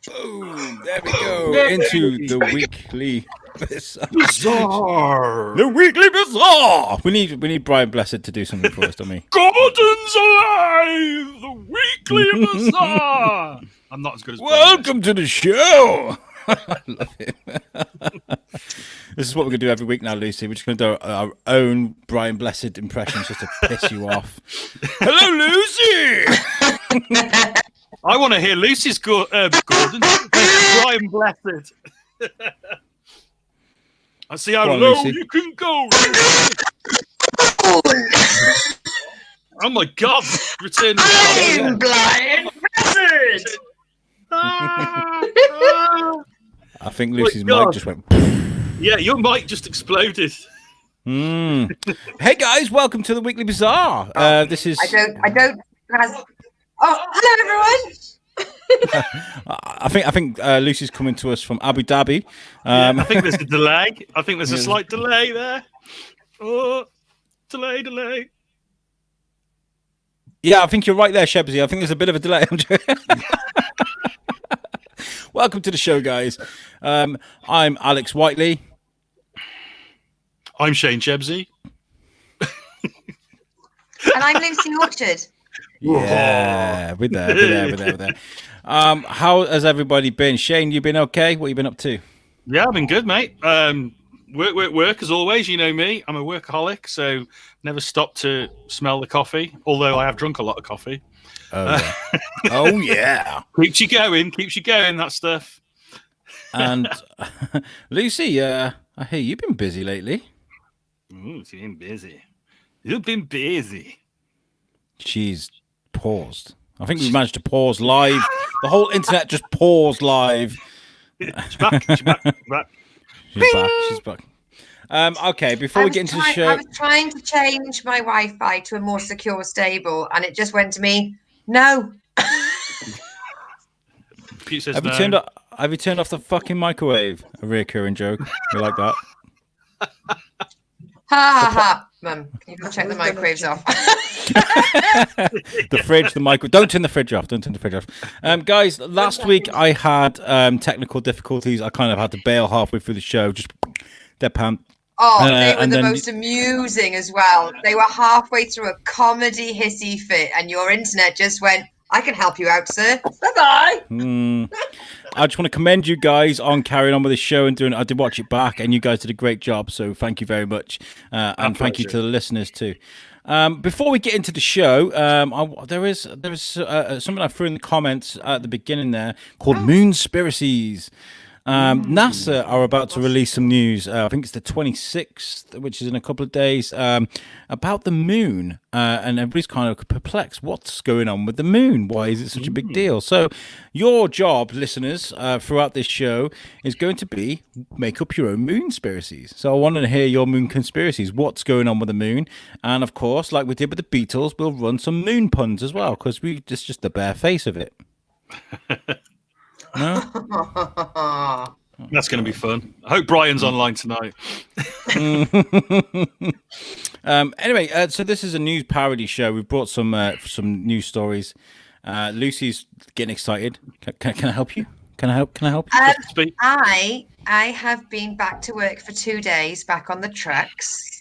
Boom! There we go. Into the weekly Bizarre. The weekly bizarre. We need Brian Blessed to do something for us, don't we? Gordon's alive. The weekly bizarre. I'm not as good as Welcome to the show. I love it. This is what we're gonna do every week now, Lucy. We're just gonna do our own Brian Blessed impressions just to piss you off. Hello, Lucy. I want to hear Lucy's Gordon. Brian Blessed. I see how low Lucy. you can go. Oh my God! Return. I'm Brian Blessed. I think Lucy's God. mic just went. Yeah, your mic just exploded. Hey guys, welcome to the weekly bizarre. This is. I don't. Oh, hello everyone. I think Lucy's coming to us from Abu Dhabi. I think there's a delay. I think there's a slight delay there. Oh, delay. Yeah, I think you're right there, Shebsy. I think there's a bit of a delay. Welcome to the show, guys. I'm Alex Whiteley. I'm Shane Chebsey. And I'm Lucy Orchard. Yeah, we're there. How has everybody been? Shane, you been okay? What you been up to? Yeah, I've been good, mate. Work as always. You know me. I'm a workaholic, so never stop to smell the coffee. Although I have drunk a lot of coffee. Oh yeah. Keeps you going. That stuff. And Lucy, I hear you've been busy lately. You've been busy. She's paused. I think we managed to pause live. The whole internet just paused live. She's back. She's back. Okay, before we get into the show, I was trying to change my Wi-Fi to a more secure stable, and it just went to me. No. Pete says have you turned off the fucking microwave? A recurring joke. You like that? Ha ha ha. Mum, you can check the microwaves off. The fridge, the microwave. Don't turn the fridge off. Guys, last week I had technical difficulties. I kind of had to bail halfway through the show. Just deadpan. Oh, they were the most amusing as well. They were halfway through a comedy hissy fit, and your internet just went, I can help you out, sir. Bye-bye. I just want to commend you guys on carrying on with the show and doing it. I did watch it back, and you guys did a great job, so thank you very much. And thank you to the listeners, too. Before we get into the show, there is something I threw in the comments at the beginning there called Moonspiracies. NASA are about to release some news. I think it's the 26th, which is in a couple of days, about the moon. And everybody's kind of perplexed. What's going on with the moon? Why is it such a big deal? So your job, listeners, throughout this show is going to be make up your own moon conspiracies. So I want to hear your moon conspiracies. What's going on with the moon? And of course, like we did with the Beatles, we'll run some moon puns as well, because it's just the bare face of it. No? That's going to be fun. I hope Brian's online tonight. Anyway, so this is a news parody show. We've brought some news stories. Lucy's getting excited. Can I help you? Can I help you? I have been back to work for 2 days, back on the trucks.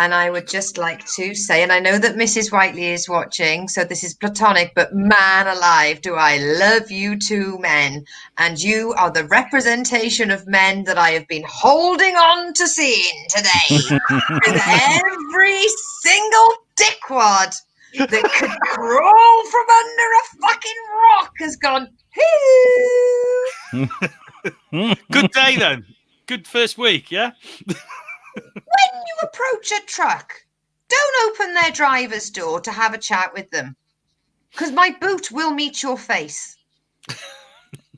And I would just like to say, and I know that Mrs. Whiteley is watching, so this is platonic, but man alive, do I love you two men. And you are the representation of men that I have been holding on to seeing today. With every single dickwad that could crawl from under a fucking rock has gone, hoo. Good day, then. Good first week, yeah? When you approach a truck, don't open their driver's door to have a chat with them, because my boot will meet your face.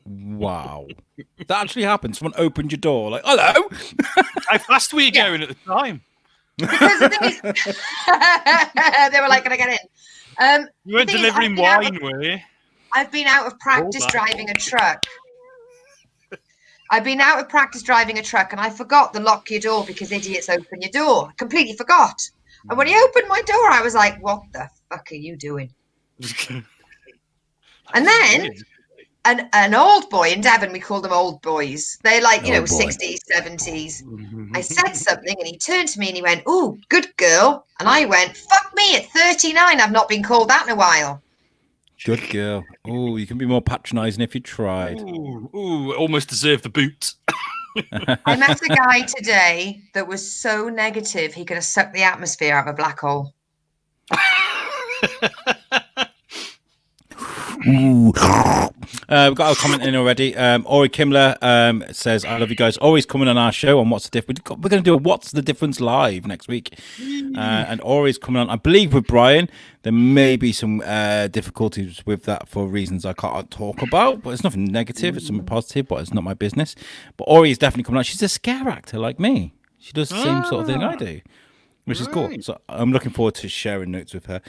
Wow. That actually happened. Someone opened your door like, hello. How fast were you going at the time? Because the thing is, they were like, can I get in? You weren't delivering wine, were you? I've been out of practice driving a truck. I've been out of practice driving a truck, and I forgot to lock your door because idiots open your door. I completely forgot. And when he opened my door, I was like, what the fuck are you doing? And then an old boy in Devon. We call them old boys. They're like, Old boy. 60s, 70s. I said something and he turned to me and he went, "Ooh, good girl." And I went, "Fuck me, at 39, I've not been called that in a while." Good girl. Oh, you can be more patronising if you tried. Ooh, almost deserved the boot. I met a guy today that was so negative he could have sucked the atmosphere out of a black hole. Ooh. We've got a comment in already. Ori Kimmler says, "I love you guys. Always coming on our show on What's the Difference." We're going to do a What's the Difference live next week. And Ori's coming on, I believe, with Brian. There may be some difficulties with that for reasons I can't talk about, but it's nothing negative. It's something positive, but it's not my business. But Ori is definitely coming on. She's a scare actor like me. She does the same sort of thing I do, which is cool. So I'm looking forward to sharing notes with her.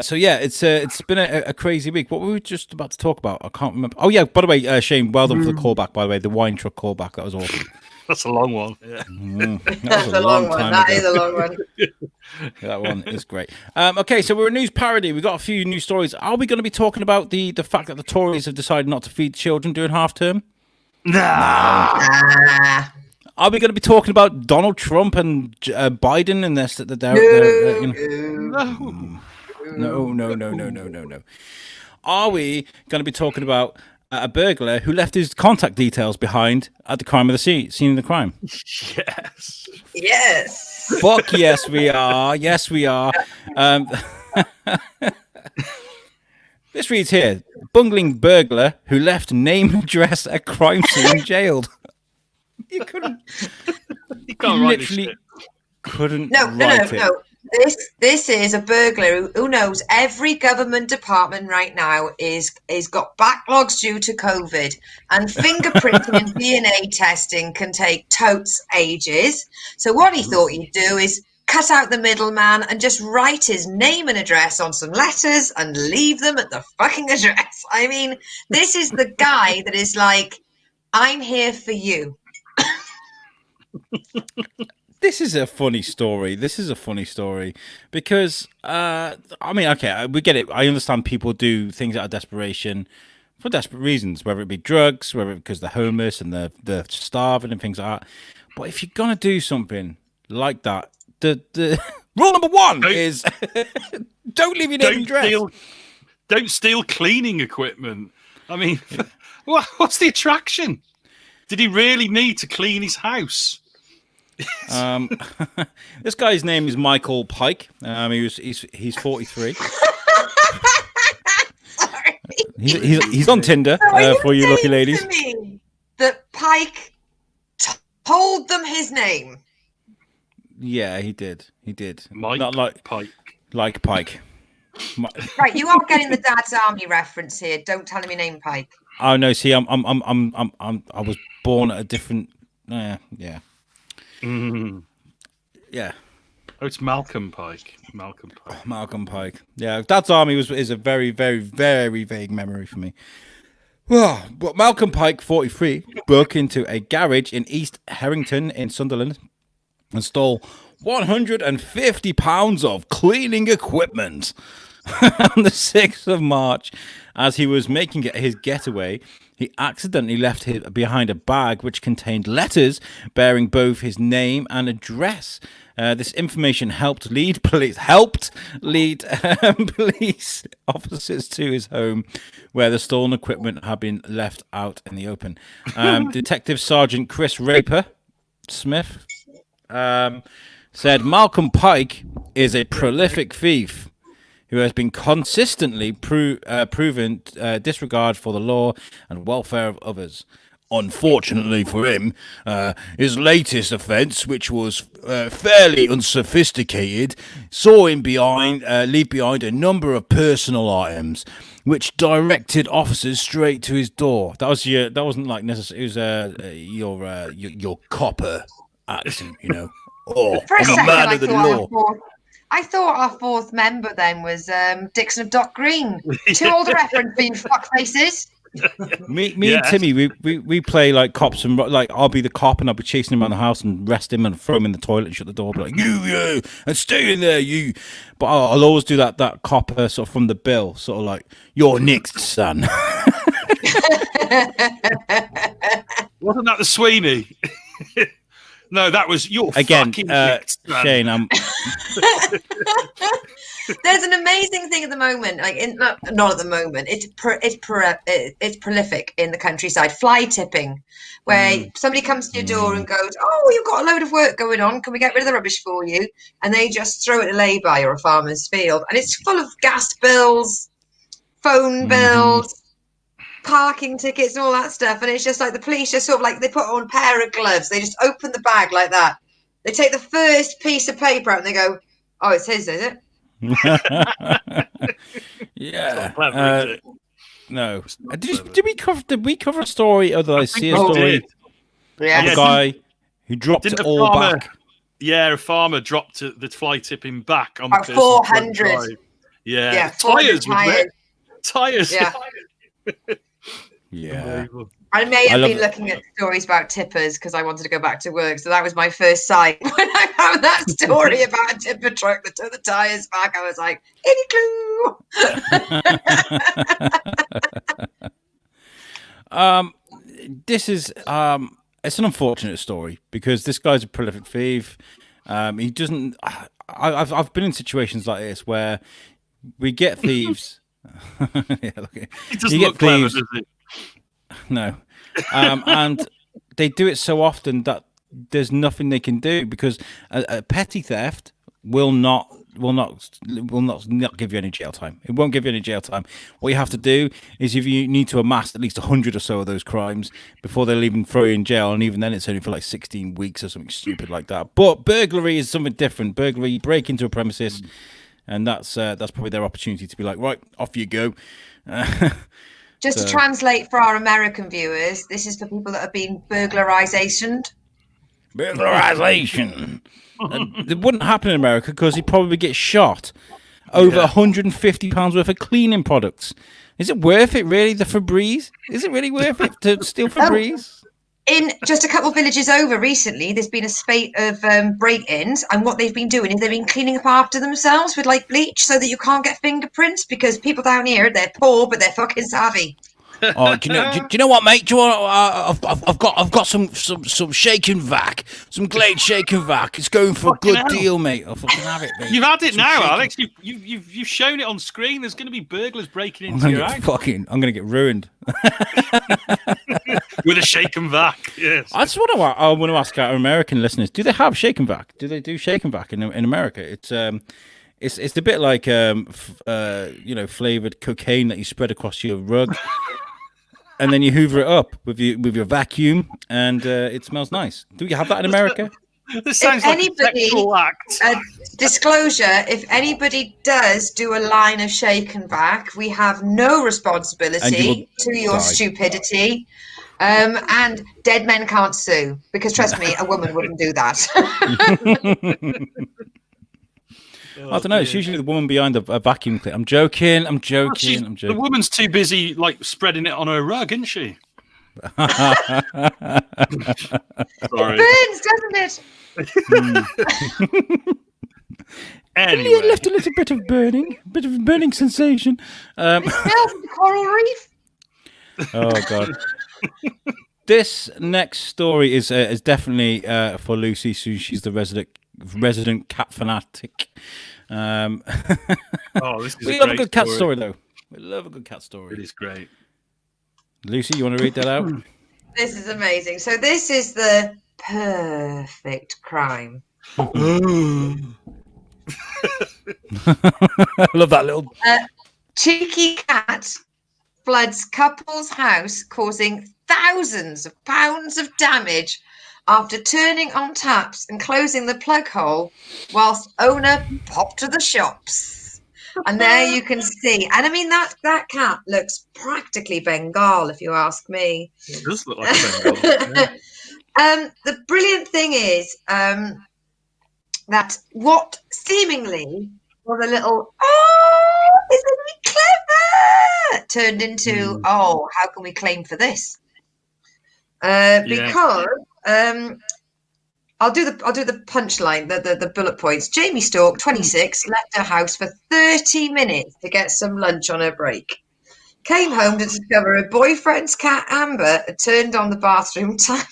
So yeah, it's been a crazy week. What were we just about to talk about? I can't remember. Oh yeah, by the way, Shane, well done for the callback. By the way, the wine truck callback, that was awesome. That's a long one. Yeah. That's a long one. That is a long one. That one is great. Okay, so we're a news parody. We've got a few news stories. Are we going to be talking about the fact that the Tories have decided not to feed children during half term? Nah. Are we going to be talking about Donald Trump and Biden and this? No. Are we going to be talking about a burglar who left his contact details behind at the scene of the crime? Yes. Yes. Fuck yes, we are. Yes, we are. This reads here: bungling burglar who left name and address at crime scene jailed. You couldn't. You can't write this shit. Couldn't. No. This is a burglar who knows every government department right now is got backlogs due to COVID, and fingerprinting and DNA testing can take totes ages. So what he thought he'd do is cut out the middleman and just write his name and address on some letters and leave them at the fucking address. I mean, this is the guy that is like, "I'm here for you." This is a funny story. Because, I mean, okay, we get it. I understand people do things out of desperation for desperate reasons, whether it be drugs, whether because they're homeless and they're starving and things like that. But if you're going to do something like that, the rule number one is don't leave your name and address. Don't steal cleaning equipment. I mean, what's the attraction? Did he really need to clean his house? This guy's name is Michael Pike. He's 43. Sorry. He's on Tinder for you lucky ladies. To me that Pike told them his name. Yeah, he did. Mike Not like Pike. Like Pike. Right, you are getting the Dad's Army reference here. Don't tell him your name, Pike. Oh no, see, I was born at a different. Yeah. Yeah. Oh, it's Malcolm Pike. Malcolm Pike. Yeah, Dad's Army is a very, very, very vague memory for me. Well, but Malcolm Pike, 43, broke into a garage in East Harrington in Sunderland and stole 150 pounds of cleaning equipment. On the 6th of March, as he was making his getaway, he accidentally left behind a bag which contained letters bearing both his name and address. This information helped lead police officers to his home, where the stolen equipment had been left out in the open. Detective Sergeant Chris Raper Smith said Malcolm Pike is a prolific thief who has been consistently proven disregard for the law and welfare of others. Unfortunately for him, his latest offence, which was fairly unsophisticated, saw him leave behind a number of personal items, which directed officers straight to his door. That wasn't like necessarily. It was your copper accent, you know. Oh, For a I'm a second, man of the law. I thought our fourth member then was Dixon of Dock Green. Too old a reference for you fuckfaces. Me and Timmy, we play like cops and like I'll be the cop and I'll be chasing him around the house and arrest him and throw him in the toilet and shut the door. Be like you and stay in there you. But I'll always do that cop sort of from the bill, sort of like you're next, son. Wasn't that the Sweeney? No, that was your again. fucking next, Shane, There's an amazing thing at the moment, like not at the moment. It's prolific in the countryside. Fly tipping, where somebody comes to your door and goes, "Oh, you've got a load of work going on. Can we get rid of the rubbish for you?" And they just throw it a lay-by or a farmer's field, and it's full of gas bills, phone bills, parking tickets, and all that stuff. And it's just like the police just sort of like they put on a pair of gloves. They just open the bag like that. They take the first piece of paper out and they go, "Oh, it's his, is it?" Yeah. Clever, is it? No. Did we cover a story? Or did I see a story Yeah. of a guy who dropped it all back? Yeah, a farmer dropped the fly tipping back on About the 400. Yeah, 400 tires, wasn't it? Tires. Yeah. Yeah. I may have been looking at stories about tippers because I wanted to go back to work. So that was my first sight. When I found that story about a tipper truck that took the tyres back, I was like, any clue? This is it's an unfortunate story because this guy's a prolific thief. He doesn't. I've been in situations like this where we get thieves. He doesn't look clever, does he? No, and they do it so often that there's nothing they can do because a petty theft will not give you any jail time. It won't give you any jail time. What you have to do is if you need to amass at least 100 or so of those crimes before they'll even throw you in jail, and even then it's only for like 16 weeks or something stupid like that. But burglary is something different. Burglary, you break into a premises, and that's probably their opportunity to be like, right, off you go. Just to translate for our American viewers, this is for people that have been burglarization. Burglarization. It wouldn't happen in America because he'd probably get shot. Over £150 worth of cleaning products. Is it worth it, really, the Febreze? Is it really worth it to steal Febreze? In just a couple of villages over recently, there's been a spate of break-ins, and what they've been doing is they've been cleaning up after themselves with like bleach so that you can't get fingerprints because people down here, they're poor but they're fucking savvy. Oh, do you know what, mate? Do you want? I've got some shake and vac, some Glade shake and vac. It's going for a good deal, mate. I'll fucking have it, mate. You've had it now, Alex. You've shown it on screen. There's going to be burglars breaking into your house. I'm going to get ruined with a shake and vac. Yes. I just want to ask our American listeners: do they have shake and vac? Do they do shake and vac in America? It's a bit like flavored cocaine that you spread across your rug. And then you hoover it up with your vacuum, and it smells nice. Do you have that in America? This sounds like a sexual act. Disclosure: if anybody does do a line of shake and vac, we have no responsibility to your stupidity. And dead men can't sue because, trust me, a woman wouldn't do that. I don't know. It's usually the woman behind a vacuum cleaner. I'm joking. The woman's too busy, like, spreading it on her rug, isn't she? Sorry. It burns, doesn't it? Anyway. It left a little bit of burning sensation. It smells of the coral reef. Oh God. This next story is definitely for Lucy. So she's the resident cat fanatic. This is we love a good cat story, though. We love a good cat story. It is great. Lucy, you want to read that out? This is amazing. So this is the perfect crime. I love that little cheeky cat floods couple's house, causing thousands of pounds of damage after turning on taps and closing the plug hole whilst owner popped to the shops. And there you can see. And I mean, that cat looks practically Bengal, if you ask me. It does look like Bengal. Yeah. The brilliant thing is that what seemingly was a little, isn't he clever? turned into, oh, how can we claim for this? Because I'll do the punchline, the bullet points. Jamie Stork, 26, left her house for 30 minutes to get some lunch on her break. Came home to discover her boyfriend's cat Amber had turned on the bathroom tap.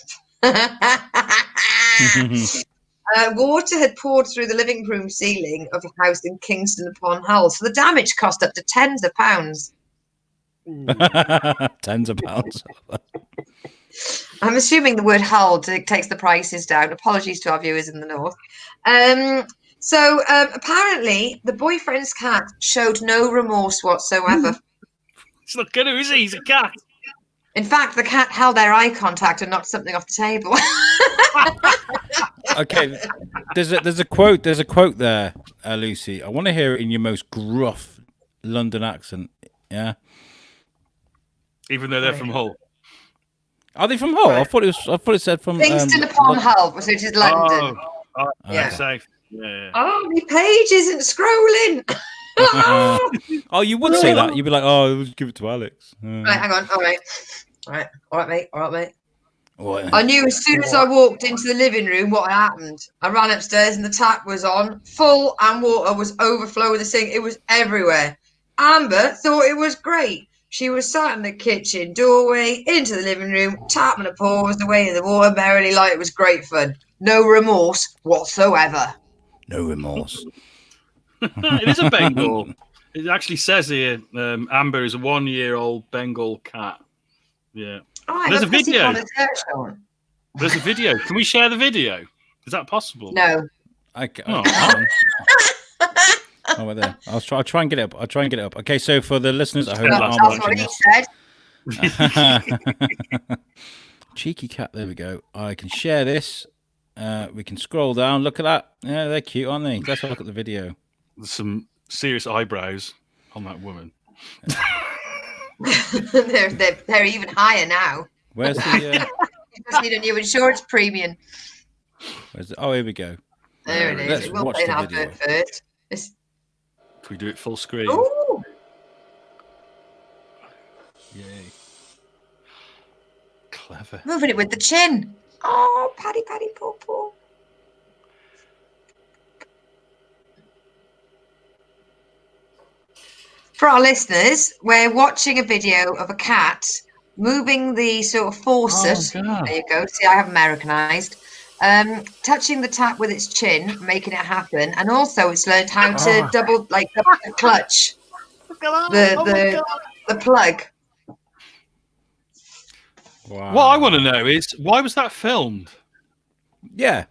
Water had poured through the living room ceiling of a house in Kingston upon Hull, so the damage cost up to tens of pounds. Tens of pounds. I'm assuming the word Hull takes the prices down. Apologies to our viewers in the north. So apparently, the boyfriend's cat showed no remorse whatsoever. He's not gonna, is he? He's a cat. In fact, the cat held their eye contact and knocked something off the table. Okay, there's a quote there, Lucy. I want to hear it in your most gruff London accent. Yeah. Even though they're from Hull. Are they from Hull? Right. I thought it said from Kingston upon Hull, which is London. Yeah. Okay. Safe. Yeah. Oh, my page isn't scrolling. Oh, you would say that. You'd be like, "Oh, let's give it to Alex." Right, hang on. All right, mate. What? I knew as soon as I walked into the living room what happened. I ran upstairs and the tap was on, full, and water was overflowing the sink. It was everywhere. Amber thought it was great. She was sat in the kitchen doorway into the living room, tapping her paws away in the water merrily like it was great fun. No remorse whatsoever. No remorse. It is a Bengal. It actually says here, Amber is a 1-year-old Bengal cat. Yeah. Oh, There's a video. Can There's a video. Can we share the video? Is that possible? No. Oh, right there. I'll try and get it up. Okay, so for the listeners at home that aren't That's watching what he this, said. cheeky cat. There we go. I can share this. We can scroll down. Look at that. Yeah, they're cute, aren't they? Let's have a look at the video. There's some serious eyebrows on that woman. they're even higher now. Where's the? You just need a new insurance premium. Where's the? Oh, here we go. There it is. Let's We'll watch play the an video. advert first. If we do it full screen. Ooh. Yay. Clever. Moving it with the chin. Oh, paddy, paw, paw. For our listeners, we're watching a video of a cat moving the sort of faucet. God. There you go. See, I have Americanized. Touching the tap with its chin, making it happen, and also it's learned how to double the clutch, the plug. Wow. What I want to know is, why was that filmed? Yeah.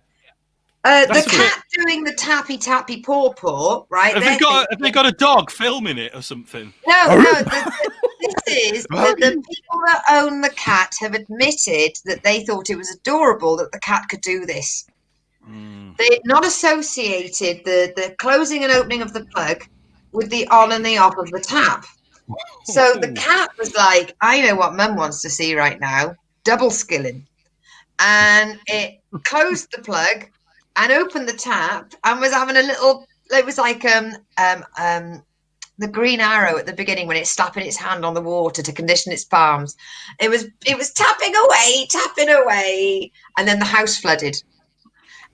The That's cat doing the tappy paw, right? Have they got a dog filming it or something? No. This is the people that own the cat have admitted that they thought it was adorable that the cat could do this. They had not associated the closing and opening of the plug with the on and the off of the tap. So the cat was like, I know what Mum wants to see right now, double skilling. And it closed the plug and opened the tap and was having a little, it was like the green arrow at the beginning when it's slapping its hand on the water to condition its palms. It was tapping away, and then the house flooded.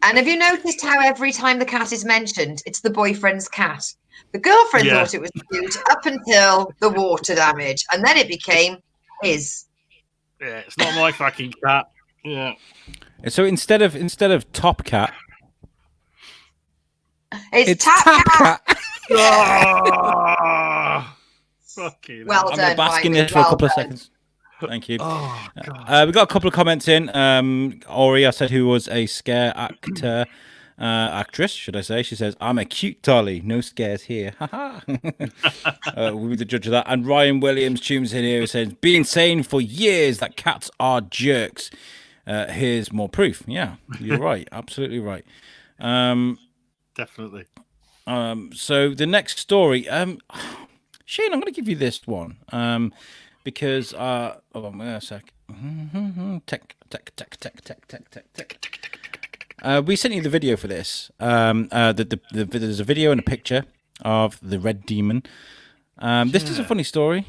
And have you noticed how every time the cat is mentioned, it's the boyfriend's cat? The girlfriend thought it was cute up until the water damage, and then it became his. Yeah, it's not my fucking cat. Yeah. So instead of Top Cat, It's Tap Cat. Oh, fucking Well I'm done, going to bask in Wiley, this for a well couple of done. seconds. Thank you. Oh, God. We got a couple of comments in. Ori, I said, who was a scare actress, should I say? She says, "I'm a cute dolly, no scares here." We'll be the judge of that. And Ryan Williams tunes in here and says, "Been saying for years that cats are jerks. Here's more proof." Yeah, you're right. Absolutely right. Definitely. So the next story, Shane, I'm going to give you this one because hold on a sec. Tech. We sent you the video for this. There's a video and a picture of the red demon. This is a funny story.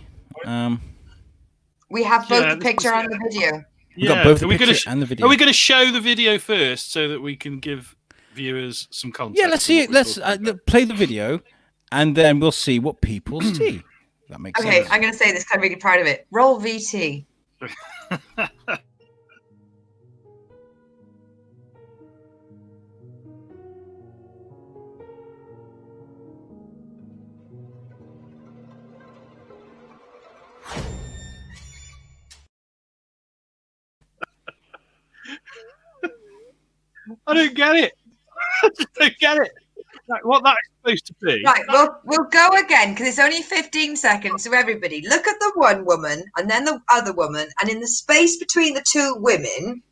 We have both Yeah, the picture and the video. We've got both the picture and the video. Are we going to show the video first so that we can give viewers some context? Yeah, let's see it. Let's play the video, and then we'll see what people see. That makes sense. Okay, I'm going to say this because I'm really proud of it. Roll VT. I don't get it. I just don't get it. Like, what that's supposed to be. Right, we'll go again because it's only 15 seconds. So everybody, look at the one woman and then the other woman, and in the space between the two women,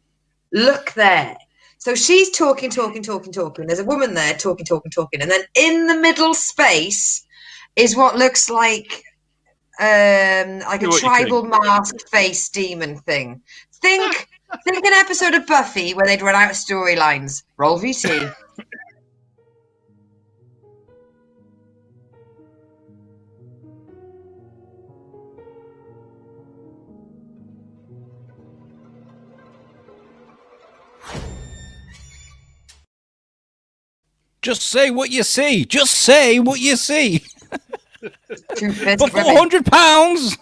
look there. So she's talking. There's a woman there talking, and then in the middle space is what looks like a tribal masked face demon thing. Think an episode of Buffy where they'd run out of storylines. Roll VT. Just say what you see. Just say what you see. For £400.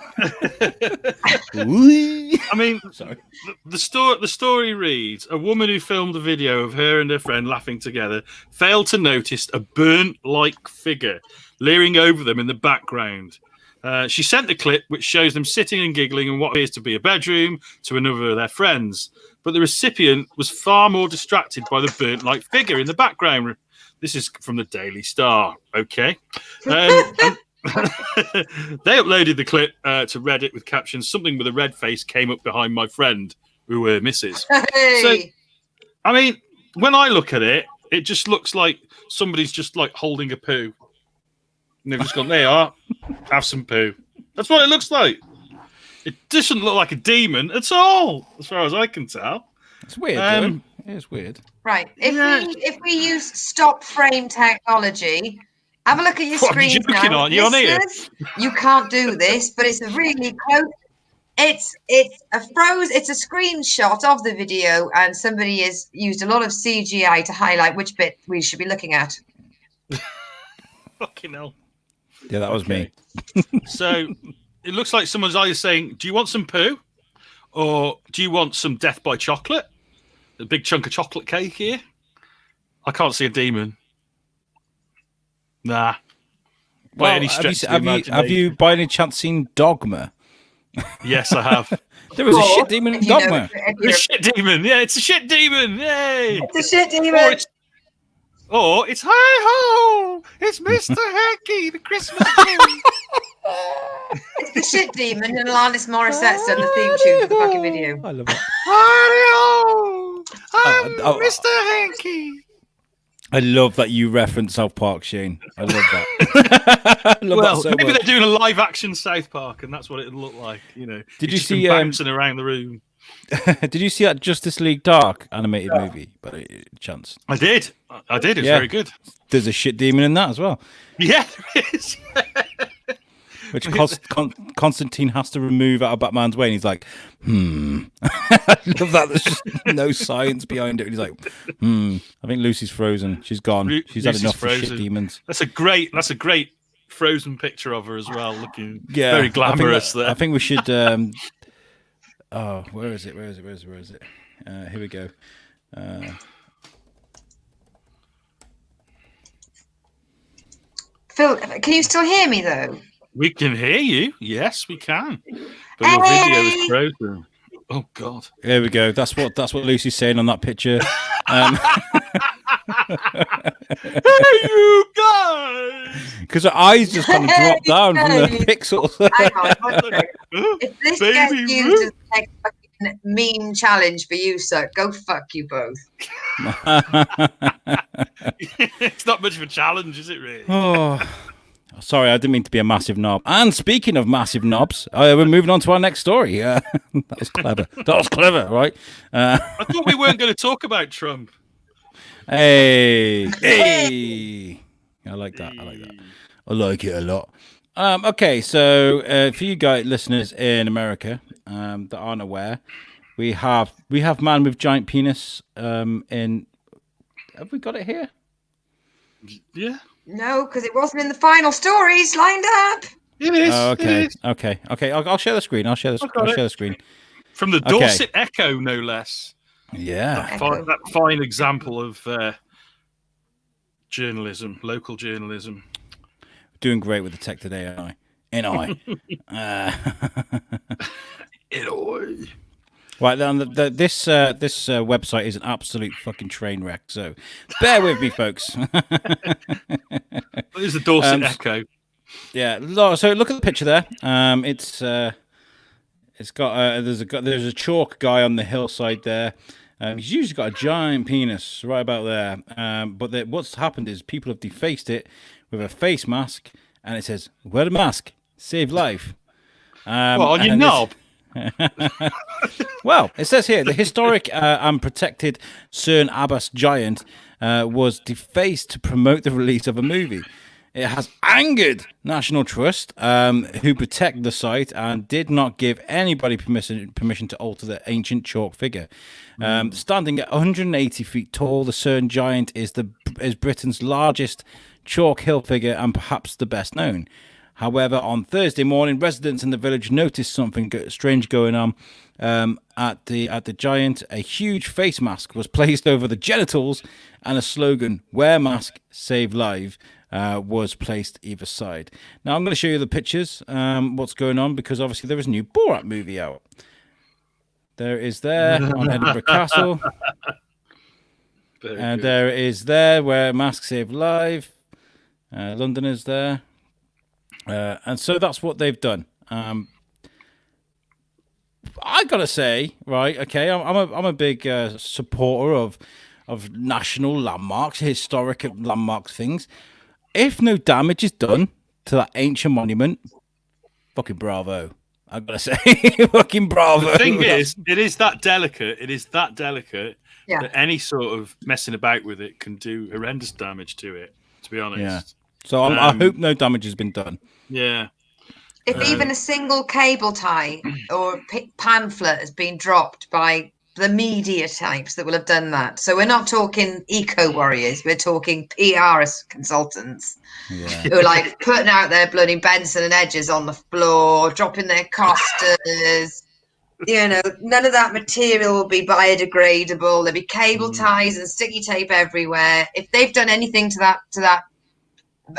I mean, sorry. The story reads: a woman who filmed a video of her and her friend laughing together failed to notice a burnt-like figure leering over them in the background. She sent the clip, which shows them sitting and giggling in what appears to be a bedroom, to another of their friends. But the recipient was far more distracted by the burnt-like figure in the background. This is from the Daily Star. Okay. They uploaded the clip to Reddit with captions, "Something with a red face came up behind my friend, who were misses." Hey. So, I mean, when I look at it, it just looks like somebody's just like holding a poo. And they've just gone, "There you are, have some poo." That's what it looks like. It doesn't look like a demon at all, as far as I can tell. It's weird, though. It is weird. Right. If we use stop frame technology, have a look at your screen now. On? You're on here. You can't do this, but it's a really close. It's a screenshot of the video, and somebody has used a lot of CGI to highlight which bit we should be looking at. Fucking hell. Yeah, that was me. So it looks like someone's either saying, "Do you want some poo?" or "Do you want some death by chocolate?" A big chunk of chocolate cake here. I can't see a demon. Nah. By any stretch of the imagination. Have you by any chance seen Dogma? Yes, I have. There was a shit demon in Dogma. It's a shit demon. Yeah, it's a shit demon. Yay. It's a shit demon. Or it's hi-ho. It's Mr. Hanky, the Christmas tree. It's the shit demon, and Alanis Morissette's done the theme tune for the fucking video. I love it. Hi-ho. I'm Mr. Hanky. I love that you reference South Park, Shane. I love that. I love that so maybe much. they're doing a live action South Park, and that's what it'd look like. You know, did you see bouncing around the room? Did you see that Justice League Dark animated movie? By any chance? I did. It was very good. There's a shit demon in that as well. Yeah, there is. Which Constantine has to remove out of Batman's way, and he's like, I love that. There's just no science behind it. And he's like, I think Lucy's frozen. She's gone. She's had enough of shit demons. That's a great frozen picture of her as well, looking very glamorous. I think we should. Where is it? Here we go. Phil, can you still hear me though? We can hear you. Yes, we can. But your video is frozen. Oh God! There we go. That's what Lucy's saying on that picture. Hey, you guys! Because her eyes just kind of drop down from the pixels. Hang on, if this gets used as the next fucking meme challenge for USUK, go fuck you both. It's not much of a challenge, is it? Really? Oh. Sorry, I didn't mean to be a massive knob. And speaking of massive knobs, we're moving on to our next story. That was clever. That was clever, right? I thought we weren't going to talk about Trump. Hey. I like that. I like it a lot. Okay, so for you guys listeners in America that aren't aware, we have man with giant penis. In have we got it here? Yeah, No, because it wasn't in the final stories lined up. it is. Oh, okay, It is. okay. I'll share the screen. I'll share the screen. From the Okay. Dorset Echo, no less. Yeah. That fine example of journalism, local journalism. Doing great with the tech today, aren't I? In I. Right, then this website is an absolute fucking train wreck. So bear with me, folks. It is the Dorset Echo. Yeah. So look at the picture there. It's got there's a chalk guy on the hillside there. He's usually got a giant penis right about there. But what's happened is people have defaced it with a face mask, and it says "Wear a mask, save life." On your knob? Well, it says here the historic and protected Cern Abbas giant was defaced to promote the release of a movie. It has angered National Trust, who protect the site and did not give anybody permission to alter the ancient chalk figure. Standing at 180 feet tall, the Cern giant is Britain's largest chalk hill figure and perhaps the best known. However, on Thursday morning, residents in the village noticed something strange going on. At the giant, a huge face mask was placed over the genitals, and a slogan "Wear mask, save life" was placed either side. Now, I'm going to show you the pictures, what's going on, because obviously there is a new Borat movie out. There is there on Edinburgh Castle. And there is there "Wear mask, save life." Londoners there. And so that's what they've done. I gotta say, right? Okay, I'm a big supporter of national landmarks, historic landmarks, things. If no damage is done to that ancient monument, fucking bravo! I gotta say, fucking bravo. The thing is, it is that delicate. It is that delicate Yeah. that any sort of messing about with it can do horrendous damage to it. To be honest. Yeah. So I hope no damage has been done. Yeah. If even a single cable tie or pamphlet has been dropped by the media types that will have done that. So we're not talking eco warriors, we're talking PR consultants who are like putting out their bloody Benson and edges on the floor, dropping their costas. You know, none of that material will be biodegradable. There'll be cable ties and sticky tape everywhere. If they've done anything to that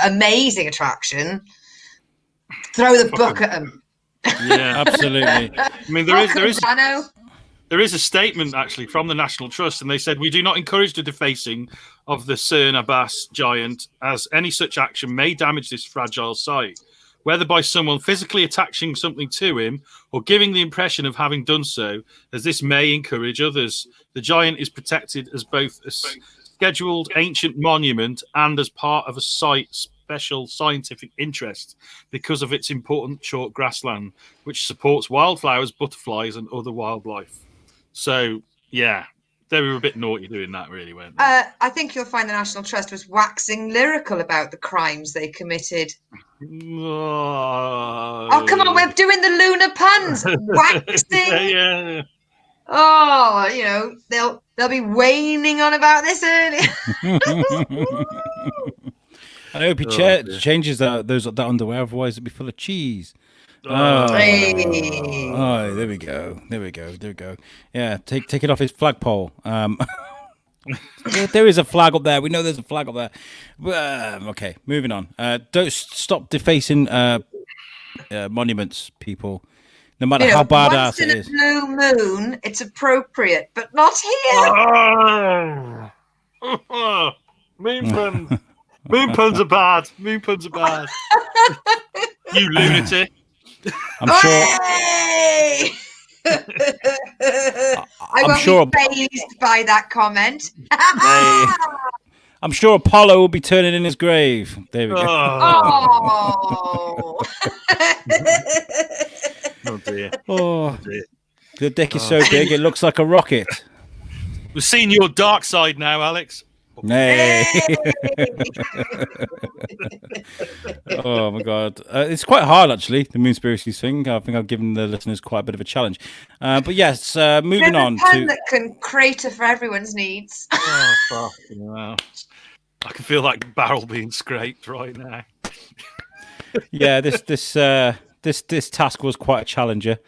amazing attraction, throw the book at them. Yeah, absolutely. I mean, there is a statement actually from the National Trust, and they said, "We do not encourage the defacing of the Cern Abbas giant, as any such action may damage this fragile site, whether by someone physically attaching something to him or giving the impression of having done so, as this may encourage others. The giant is protected as both a scheduled ancient monument and as part of a site special scientific interest because of its important short grassland, which supports wildflowers, butterflies, and other wildlife." So, yeah, they were a bit naughty doing that, really, weren't they? I think you'll find the National Trust was waxing lyrical about the crimes they committed. Oh, come on, we're doing the lunar puns. Waxing. Yeah. Oh, you know, they'll be waning on about this earlier. I hope he changes that underwear, otherwise it'd be full of cheese. Oh, there we go. Yeah, take it off his flagpole. There is a flag up there. We know there's a flag up there. Okay, moving on. Don't stop defacing monuments, people. No matter how badass it is. Once in a blue moon, it's appropriate, but not here. Moon puns. Moon puns are bad. Moon puns are bad. You lunatic. I'm sure. I won't be fazed by that comment. I'm sure Apollo will be turning in his grave. There we go. Oh, Oh dear. Oh dear. The dick is so big it looks like a rocket. We've seen your dark side now, Alex. Nay. Oh my god, it's quite hard actually. The Moonspiracies thing. I think I've given the listeners quite a bit of a challenge. But yes, moving on to that can crater for everyone's needs. Oh, fucking hell. I can feel that barrel being scraped right now. yeah, this task was quite a challenger.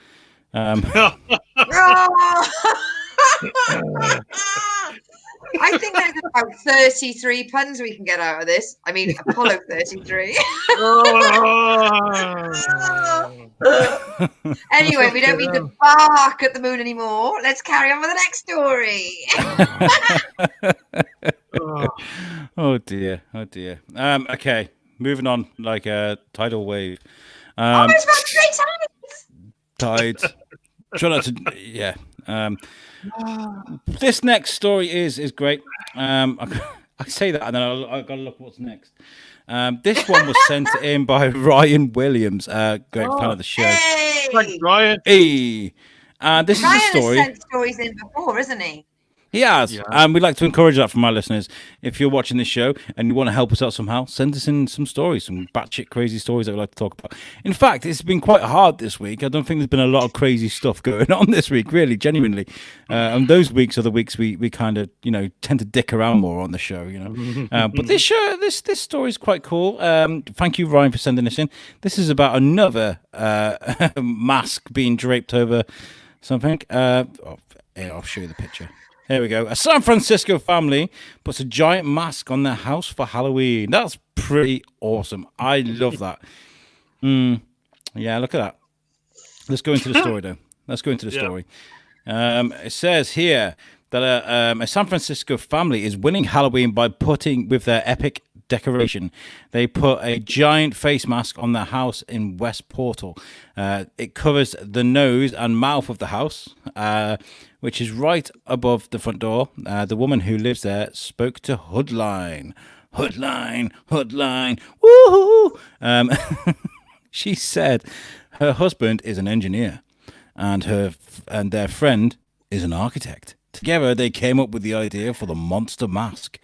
I think there's about 33 puns we can get out of this. I mean, Apollo 33. Anyway, we don't need to bark at the moon anymore. Let's carry on with the next story. Oh dear. Okay, moving on like a tidal wave. It's about 3 times. Tides. Try not to. Yeah. This next story is great. I say that, and then I've got to look what's next. This one was sent in by Ryan Williams, great fan of the show. Hey! Thanks, Ryan. Hey, this Ryan is a story. has sent stories in before, isn't he? He has, Yeah. and we'd like to encourage that from our listeners. If you're watching this show and you want to help us out somehow, send us in some stories, some batshit crazy stories that we'd like to talk about. In fact, it's been quite hard this week. I don't think there's been a lot of crazy stuff going on this week, really, genuinely. And those weeks are the weeks we kind of, tend to dick around more on the show, But this story is quite cool. Thank you, Ryan, for sending this in. This is about another mask being draped over something. I'll show you the picture. Here we go. A San Francisco family puts a giant mask on their house for Halloween. That's pretty awesome. I love that. Yeah, look at that. Let's go into the story, though. Story. It says here that a San Francisco family is winning Halloween by putting with their epic decoration. They put a giant face mask on their house in West Portal. It covers the nose and mouth of the house, which is right above the front door. The woman who lives there spoke to Hoodline, woohoo! She said her husband is an engineer and their friend is an architect. Together, they came up with the idea for the monster mask.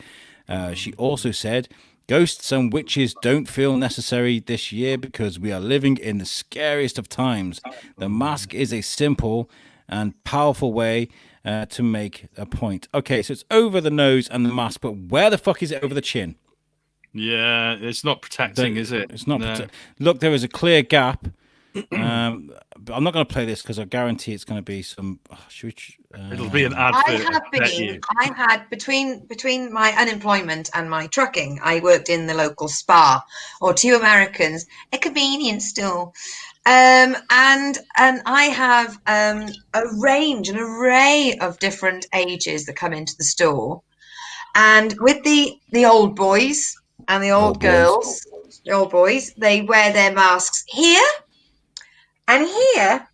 She also said, ghosts and witches don't feel necessary this year because we are living in the scariest of times. The mask is a simple and powerful way to make a point. Okay, so it's over the nose and the mask, but where the fuck is it over the chin? Yeah, it's not protecting, is it? It's not. No. Look, there is a clear gap. But I'm not going to play this because I guarantee it's going to be some. It'll be an advert. I had between my unemployment and my trucking, I worked in the local spa, or to Americans, a convenience store. And I have an array of different ages that come into the store, and with the old boys and the old girls, the old boys, they wear their masks here and here,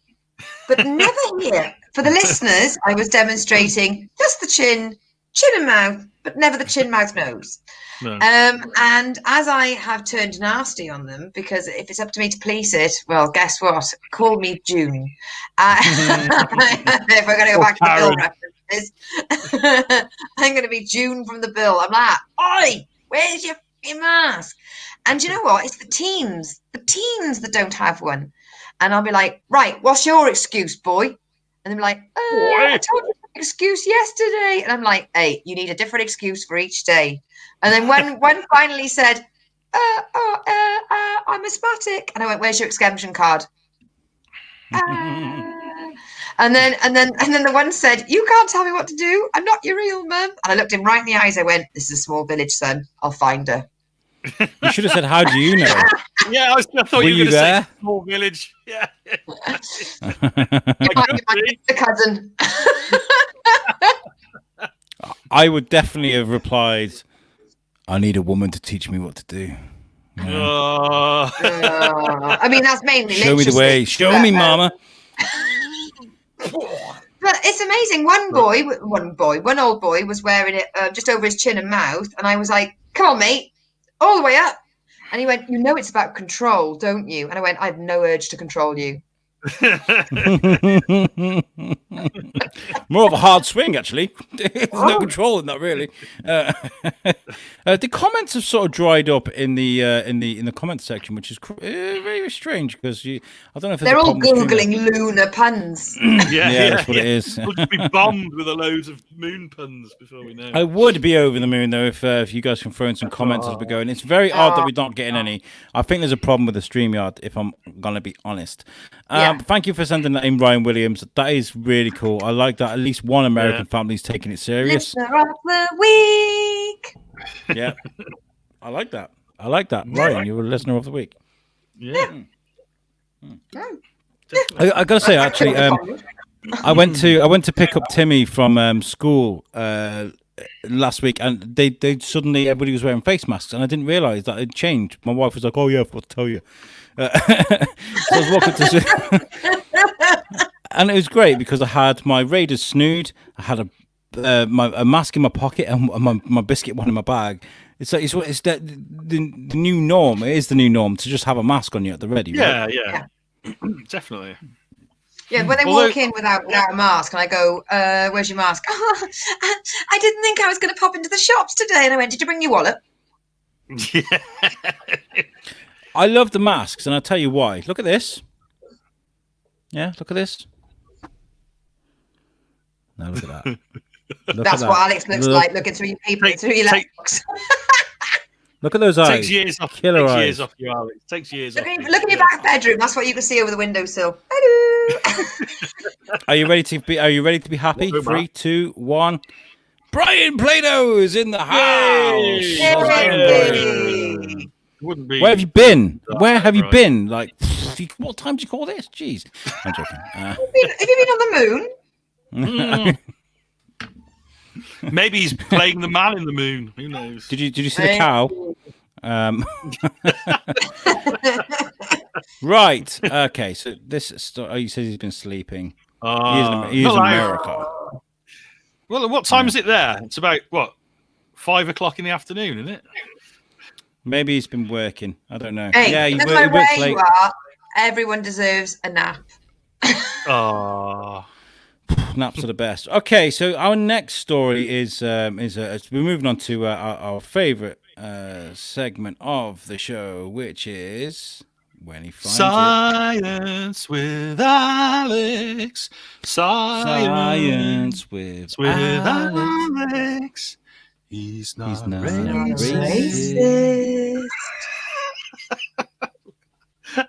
but never here. For the listeners, I was demonstrating just the chin and mouth, but never the chin, mouth, nose. No. And as I have turned nasty on them, because if it's up to me to police it, well, guess what? Call me June. If we're going to go back to the Bill references, I'm going to be June from the Bill. I'm like, oi, where's your mask? And you know what? It's the teens that don't have one. And I'll be like, right, what's your excuse, boy? And they're like, I told you an excuse yesterday. And I'm like, hey, you need a different excuse for each day. And then one finally said, I'm asthmatic. And I went, where's your exemption card? And then the one said, you can't tell me what to do. I'm not your real mum. And I looked him right in the eyes. I went, this is a small village, son. I'll find her. You should have said, how do you know? Yeah, I thought were you were you going to there? say small village. Yeah. The cousin. I would definitely have replied, I need a woman to teach me what to do. Yeah. I mean, that's mainly Show me the way. Show me, mama. But it's amazing. One old boy was wearing it just over his chin and mouth. And I was like, come on, mate, all the way up. And he went, you know it's about control, don't you? And I went, I have no urge to control you. More of a hard swing, actually. There's no control in that, really. The comments have sort of dried up in the comments section, which is very, very strange because I don't know if they're all googling lunar puns. Yeah, that's what it is. We'll just be bombed with a loads of moon puns before we know. I would be over the moon though if you guys can throw in some comments as we go. And it's very odd that we're not getting any. I think there's a problem with the StreamYard, if I'm gonna be honest. Thank you for sending that in, Ryan Williams. That is really cool. I like that. At least one American family's taking it serious. Listener of the week. Yeah, I like that. Ryan, you're a listener of the week. Yeah. I gotta say, actually, I went to pick up Timmy from school last week, and they suddenly everybody was wearing face masks, and I didn't realise that it changed. My wife was like, "Oh yeah, I forgot to tell you." So I was walking to, and it was great because I had my Raiders snood, I had a mask in my pocket, and my biscuit one in my bag. It's like it's the new norm. It is the new norm to just have a mask on you at the ready. Yeah, right? yeah, definitely. Yeah, when they walk in without a mask, and I go, "Where's your mask?" Oh, I didn't think I was going to pop into the shops today, and I went, "Did you bring your wallet?" Yeah. I love the masks, and I'll tell you why. Look at this. Yeah, look at this. Now look at that. That's what Alex looks like looking through your paper, through your letterbox. Look at those eyes. Takes years off. Killer takes years eyes. Off you, Alex. Takes years Look off. at your back bedroom. That's what you can see over the windowsill. Hello. Are you ready to be happy? 3, 2, 1. Brian Plato is in the house. Yay. Wouldn't be. Where have you been? Where have you been? Like, what time do you call this? Jeez, I'm joking. Have you been on the moon? Maybe he's playing the man in the moon. Who knows? Did you see the cow? Right. Okay. So this. Oh, he says he's been sleeping. He is in America. Well, what time is it there? It's about what, 5 o'clock in the afternoon, isn't it? Maybe he's been working. I don't know. Hey, yeah, he no matter where late. you are, everyone deserves a nap. Oh. Naps are the best. Okay, so our next story is we're moving on to our favourite segment of the show, which is when he finds Science with Alex. Science with Alex. He's not Racist.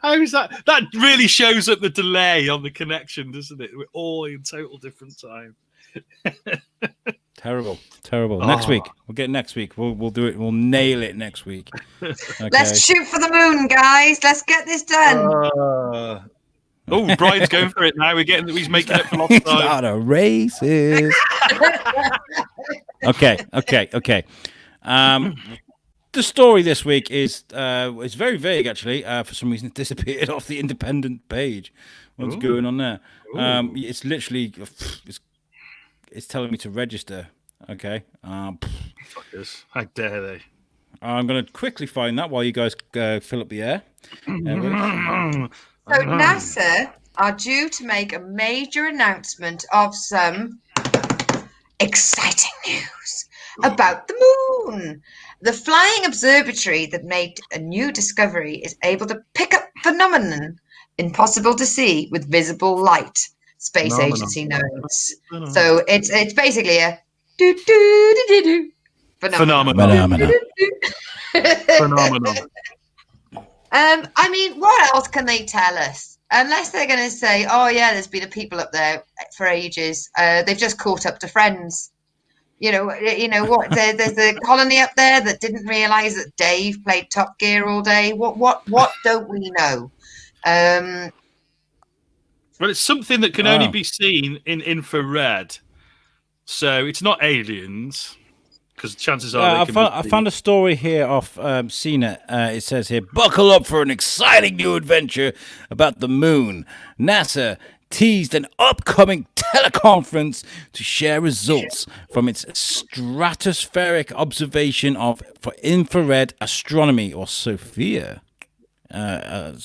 How is that? That really shows up the delay on the connection, doesn't it? We're all in total different time. Terrible. Next week, we'll get next week. We'll do it. We'll nail it next week. Okay. Let's shoot for the moon, guys. Let's get this done. Oh, Brian's going for it now. He's making it for lots of time. He's not a racist. Okay. The story this week is very vague, actually. For some reason, it disappeared off the independent page. What's going on there? It's literally it's telling me to register. Okay. Fuckers. How dare they? I'm going to quickly find that while you guys fill up the air. So NASA are due to make a major announcement of some exciting news about the moon. The flying observatory that made a new discovery is able to pick up phenomenon impossible to see with visible light, space agency notes. So it's basically a phenomenon. Phenomenal. I mean, what else can they tell us? Unless they're going to say, "Oh yeah, there's been a people up there for ages. They've just caught up to friends." You know what? There's a colony up there that didn't realise that Dave played Top Gear all day. What don't we know? Well, it's something that can only be seen in infrared, so it's not aliens. Because chances are, I found a story here off CNET. It says here, buckle up for an exciting new adventure about the moon. NASA teased an upcoming teleconference to share results from its stratospheric observation for infrared astronomy, or SOFIA. Can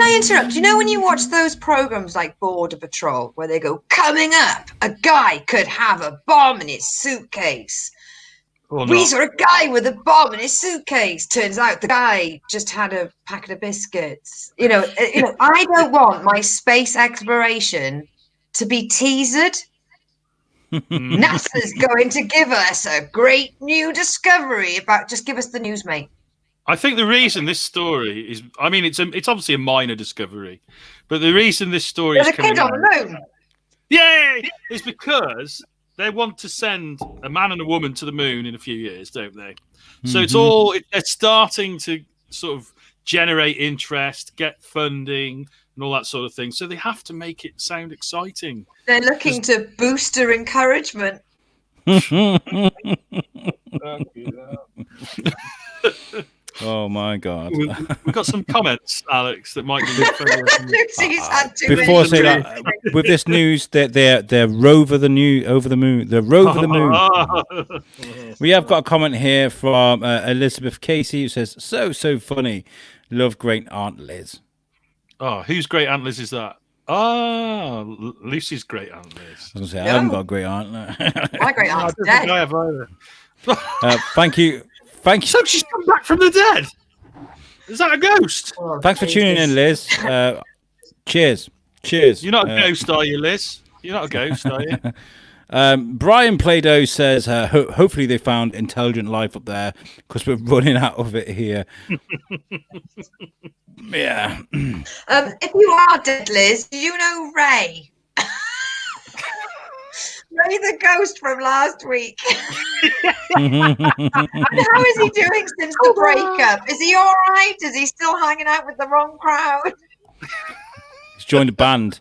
I interrupt? You know when you watch those programs like Border Patrol where they go, coming up, a guy could have a bomb in his suitcase. We saw a guy with a bomb in his suitcase. Turns out the guy just had a packet of biscuits. I don't want my space exploration to be teasered. NASA's going to give us a great new discovery about. Just give us the news, mate. I think the reason this story is, I mean, it's obviously a minor discovery, but the reason this story is coming out, on the moon. Yay! Is because they want to send a man and a woman to the moon in a few years, don't they? So they're starting to sort of generate interest, get funding, and all that sort of thing. So they have to make it sound exciting. They're looking to booster encouragement. Oh my God! We've got some comments, Alex, that might be. Before I say that, with this news, that they're over the moon. They're over the moon. We have got a comment here from Elizabeth Casey who says, "So funny, love great Aunt Liz." Oh, whose great Aunt Liz is that? Oh, Lucy's great Aunt Liz. I was gonna say, I haven't got a great aunt. My great aunt's dead. I have either. Thank you. So she's come back from the dead. Is that a ghost? Oh, Thanks for tuning in, Liz. Cheers. You're not a ghost, are you, Liz? You're not a ghost, are you? Brian Plado says, hopefully they found intelligent life up there because we're running out of it here. Yeah. If you are dead, Liz, do you know Ray? Ray the ghost from last week. How is he doing since the breakup? Is he all right? Is he still hanging out with the wrong crowd? He's joined a band.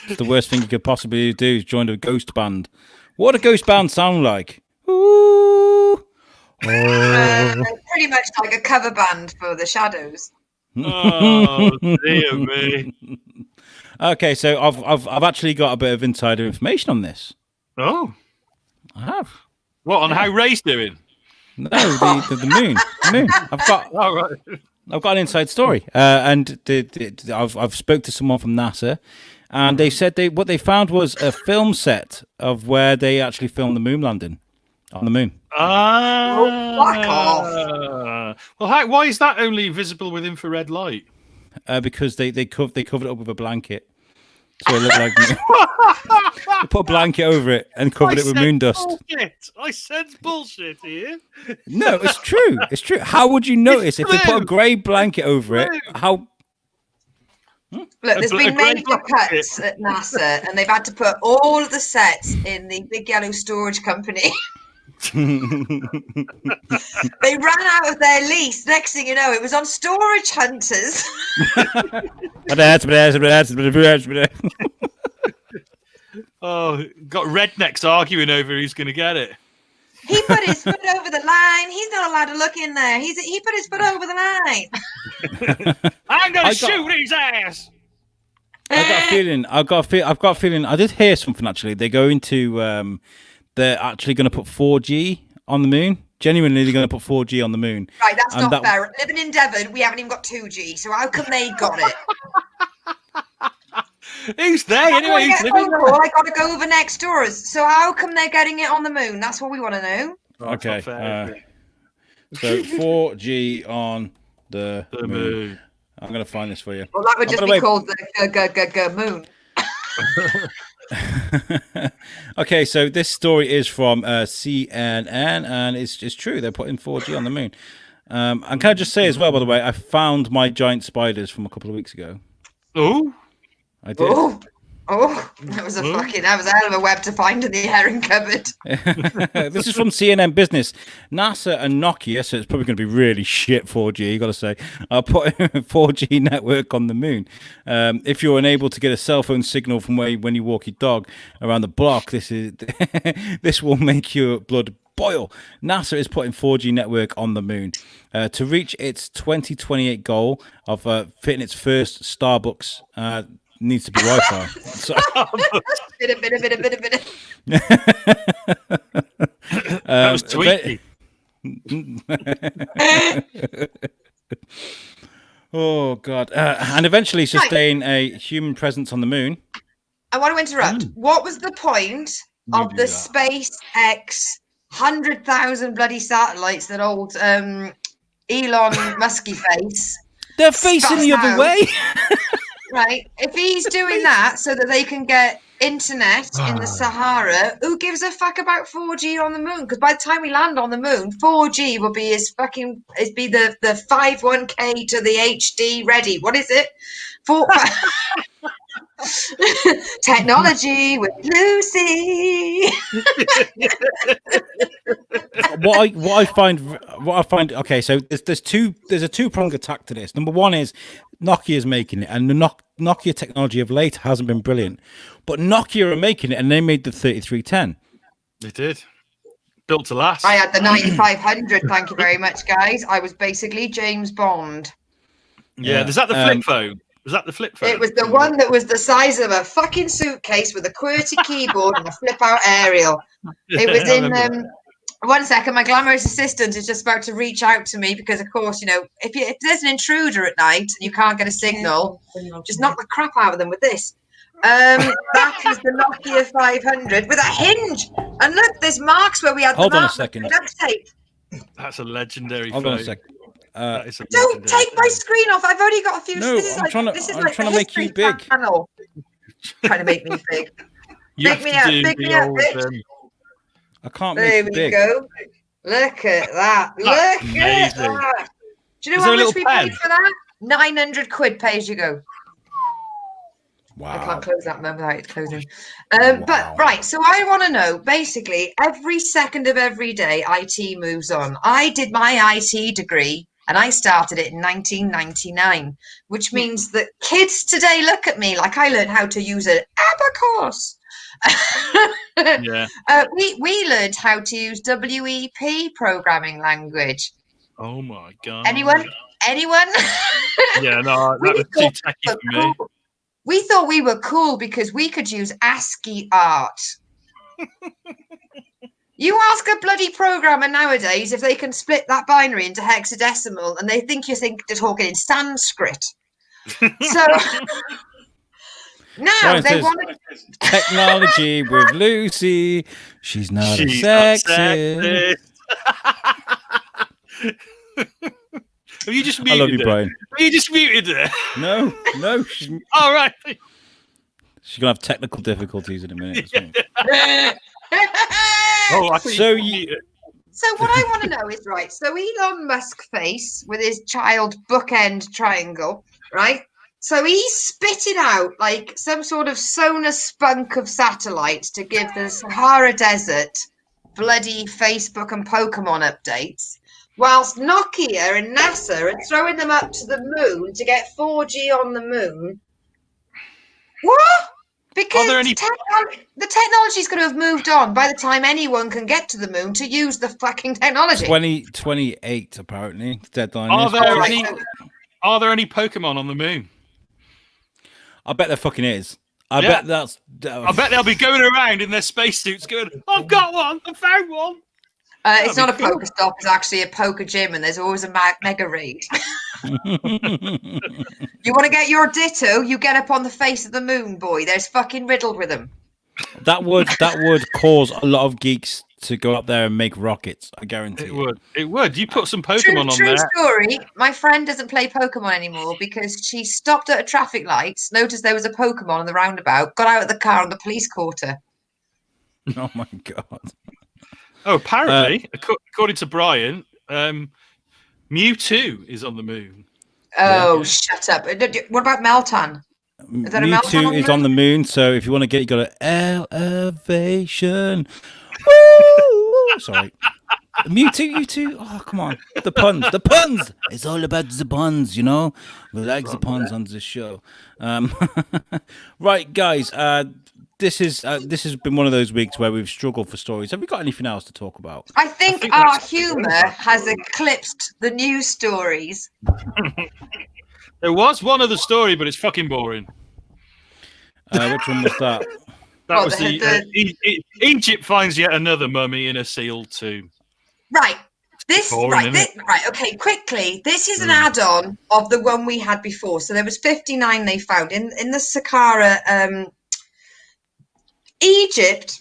It's the worst thing you could possibly do is join a ghost band. What a ghost band sound like? Ooh. Pretty much like a cover band for the Shadows. Oh, dear me. Okay, so I've actually got a bit of insider information on this. Oh, I have. What, on how Ray's doing? No, the moon. The moon. I've got an inside story, and I've spoke to someone from NASA, and they said what they found was a film set of where they actually filmed the moon landing on the moon. Fuck off. Well, why is that only visible with infrared light? Because they covered it up with a blanket. So it looked like they put a blanket over it and covered it with moon dust. Bullshit. I sense bullshit here. No, it's true. It's true. How would you notice if they put a grey blanket over it? How? Look, there's been major cuts at NASA, and they've had to put all of the sets in the big yellow storage company. They ran out of their lease. Next thing you know, it was on Storage Hunters. Oh, got rednecks arguing over who's going to get it. He put his foot over the line. He's not allowed to look in there. He put his foot over the line. I'm going to shoot his ass. I've got a feeling. I did hear something actually. They're going to. They're actually going to put 4G on the moon. Genuinely, they're going to put 4G on the moon. Right, that's not fair. Living in Devon, we haven't even got 2G. So how come they got it? Who's they anyway? I got to go over next door. So how come they're getting it on the moon? That's what we want to know. Okay. So 4G on the moon. I'm going to find this for you. Well, that would just be called the moon. Okay, so this story is from CNN, and it's true. They're putting 4G on the moon. And can I just say as well, by the way, I found my giant spiders from a couple of weeks ago. Oh, I did. That was a hell of a web to find in the herring cupboard. This is from CNN Business. NASA and Nokia, so it's probably going to be really shit 4G, you got to say, are putting a 4G network on the moon. If you're unable to get a cell phone signal from when you walk your dog around the block, this will make your blood boil. NASA is putting 4G network on the moon to reach its 2028 goal of fitting its first Starbucks. Needs to be Wi-Fi. So, bit. That was tweaky. Oh God! And eventually sustain a human presence on the moon. I want to interrupt. What was the point of the SpaceX 100,000 bloody satellites that old Elon Musky face? They're facing the other way. Right. If he's doing that so that they can get internet in the Sahara, who gives a fuck about 4G on the moon? Because by the time we land on the moon, 4G will be the 51K to the HD ready. What is it? Technology with Lucy. what I find. Okay, so there's a two-pronged attack to this. Number one is Nokia's making it, and the Nokia technology of late hasn't been brilliant, but Nokia are making it, and they made the 3310. They did. Built to last. I had the 9500. Thank you very much, guys. I was basically James Bond. Yeah, is that the flip phone? Was that the flip phone? It was the one that was the size of a fucking suitcase with a QWERTY keyboard and a flip-out aerial. It was in. One second, my glamorous assistant is just about to reach out to me because, of course, you know, if there's an intruder at night and you can't get a signal, just knock the crap out of them with this. That is the Nokia 500 with a hinge. And look, there's marks where we had Hold on a second. Duct tape. That's a legendary Hold phone. on a second. Don't take my screen off. I've only got a few. No, I'm trying to make you big. Trying to make me big. Pick me up. Pick me up, bitch. I can't make it big. There we go. Look at that. Look at that. Do you know how much we paid for that? 900 quid, pay as you go. Wow. I can't close that without it closing. But right, so I want to know, basically, every second of every day, IT moves on. I did my IT degree, and I started it in 1999, which means that kids today look at me like I learned how to use an abacus. Yeah. We learned how to use WEP programming language. Oh my God. Anyone? Yeah, no, that was too tacky for me. We thought we were cool because we could use ASCII art. You ask a bloody programmer nowadays if they can split that binary into hexadecimal, and they think they're talking in Sanskrit. So now they want technology with Lucy. She's not a sexist. Have you just muted I love you, Brian. Have you just muted her? No. All right. She's gonna have technical difficulties in a minute. So what I want to know is, right, so Elon Musk face with his child bookend triangle, right? So he's spitting out like some sort of sonar spunk of satellites to give the Sahara Desert bloody Facebook and Pokemon updates, whilst Nokia and NASA are throwing them up to the moon to get 4G on the moon. What? Because the technology's going to have moved on by the time anyone can get to the moon to use the fucking technology. 2028, apparently. The deadline Are there any Pokemon on the moon? I bet there fucking is. I bet they'll be going around in their spacesuits going, I've got one, I found one. It's not a Pokestop, it's actually a poker gym, and there's always a mega raid. You want to get your Ditto, you get up on the face of the moon, boy. There's fucking riddled with them. That would cause a lot of geeks to go up there and make rockets. I guarantee it would. You put some Pokemon on there. True story. My friend doesn't play Pokemon anymore because she stopped at a traffic light, noticed there was a Pokemon on the roundabout, got out of the car, and the police caught her. Oh my God. Oh, apparently, according to Brian, Mewtwo is on the moon. Oh, shut up. What about Meltan? Is that Mewtwo is on the moon, so if you want to get it, you got an elevation. Woo! Sorry. Mewtwo. Oh, come on. The puns. It's all about the puns, you know? We like the puns on this show. Right, guys. This has been one of those weeks where we've struggled for stories. Have we got anything else to talk about? I think our humour has eclipsed the news stories. There was one other story, but it's fucking boring. Which one was that? That was Egypt finds yet another mummy in a seal tomb. Right. Okay, quickly. This is an add-on of the one we had before. So there was 59 they found in the Saqqara, Egypt.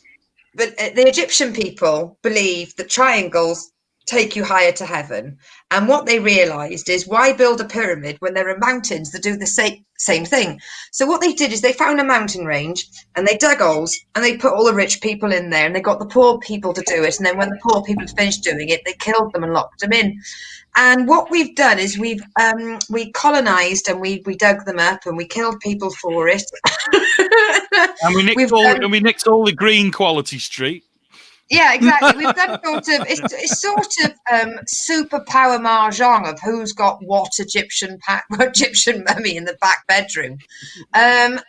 But the Egyptian people believe that triangles take you higher to heaven. And what they realized is, why build a pyramid when there are mountains that do the same thing? So what they did is they found a mountain range and they dug holes and they put all the rich people in there and they got the poor people to do it. And then when the poor people had finished doing it, they killed them and locked them in. And what we've done is we colonized and we dug them up and we killed people for it. And we nicked all the green quality street. Yeah, exactly. We've done it's sort of superpower mahjong of who's got what Egyptian mummy in the back bedroom, and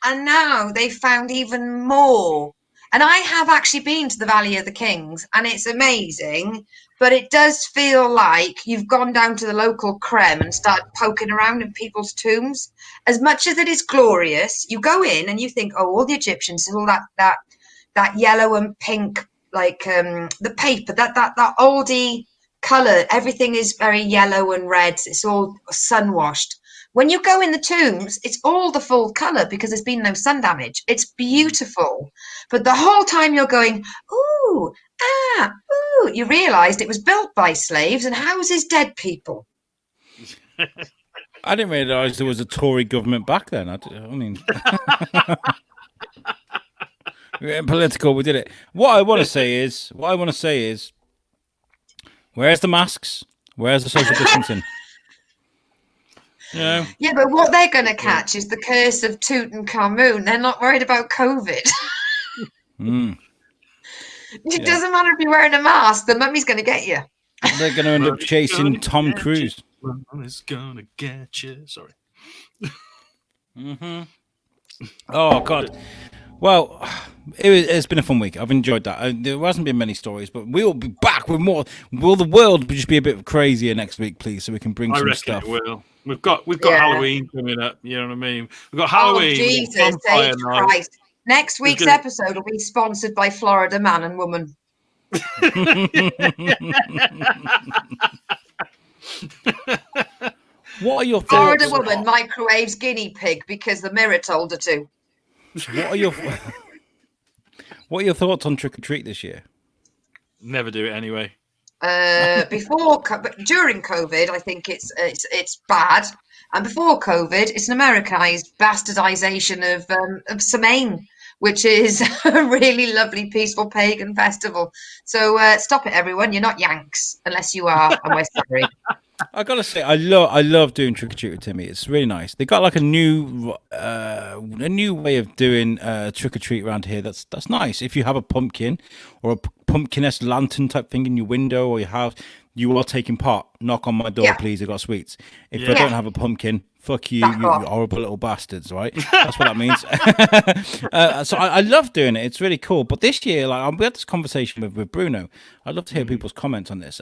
now they found even more. And I have actually been to the Valley of the Kings, and it's amazing. But it does feel like you've gone down to the local creme and started poking around in people's tombs. As much as it is glorious, you go in and you think, oh, all the Egyptians, all that yellow and pink, like the paper, that oldie colour, everything is very yellow and red. It's all sun washed. When you go in the tombs, it's all the full colour because there's been no sun damage. It's beautiful. But the whole time you're going, ooh, ooh, you realised it was built by slaves and houses dead people. I didn't realise there was a Tory government back then. I mean, we're getting political. We did it. What I want to say is, where's the masks? Where's the social distancing? Yeah, but what they're going to catch is the curse of Tutankhamun. They're not worried about COVID. It doesn't matter if you're wearing a mask. The mummy's going to get you. They're going to end up chasing Tom Cruise. It's going to get you. Sorry. Oh, God. Well, it's been a fun week. I've enjoyed that. There hasn't been many stories, but we'll be back with more. Will the world just be a bit crazier next week, please, so we can bring some stuff? It will. We've got Halloween coming up. You know what I mean? We've got Halloween. Oh, Jesus Christ. Next week's episode will be sponsored by Florida Man and Woman. What are your thoughts? Florida Woman microwaves guinea pig because the mirror told her to. What are your thoughts on trick or treat this year? Never do it anyway. During COVID, I think it's bad, and before COVID, it's an Americanized bastardization of Samhain, which is a really lovely, peaceful pagan festival. So stop it, everyone. You're not Yanks unless you are, and we're sorry. I gotta say, I love doing trick or treat with Timmy. It's really nice. They got like a new way of doing trick or treat around here. That's nice. If you have a pumpkin or a pumpkin-esque lantern type thing in your window or your house, you are taking part. Knock on my door, please. I got sweets. If I don't have a pumpkin, fuck you, you horrible little bastards. Right? That's what that means. So I love doing it. It's really cool. But this year, like we had this conversation with Bruno. I'd love to hear people's comments on this.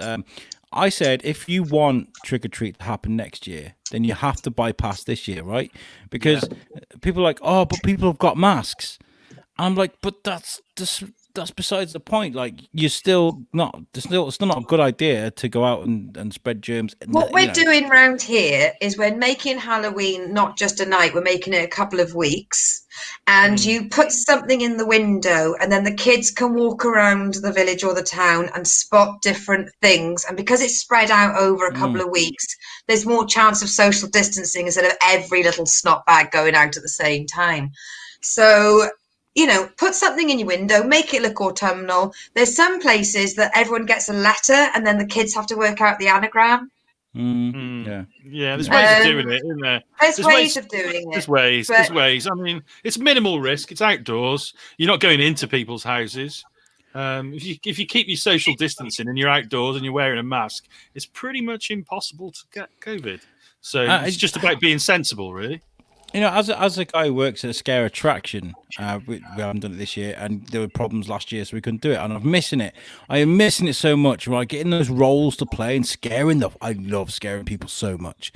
I said, if you want trick or treat to happen next year, then you have to bypass this year, right? Because people are like, oh, but people have got masks. I'm like, but that's besides the point. Like, it's still not a good idea to go out and spread germs. What we're doing round here is we're making Halloween not just a night, we're making it a couple of weeks. And you put something in the window and then the kids can walk around the village or the town and spot different things. And because it's spread out over a couple of weeks, there's more chance of social distancing instead of every little snot bag going out at the same time. So, put something in your window, make it look autumnal. There's some places that everyone gets a letter and then the kids have to work out the anagram. Yeah, there's ways of doing it, isn't there? There's ways of doing it. There's ways. I mean, it's minimal risk. It's outdoors. You're not going into people's houses. If you keep your social distancing and you're outdoors and you're wearing a mask, it's pretty much impossible to get COVID. So it's just about being sensible, really. As a guy who works at a scare attraction, we haven't done it this year, and there were problems last year, so we couldn't do it. And I'm missing it. I am missing it so much. Right, getting those roles to play and scaring I love scaring people so much.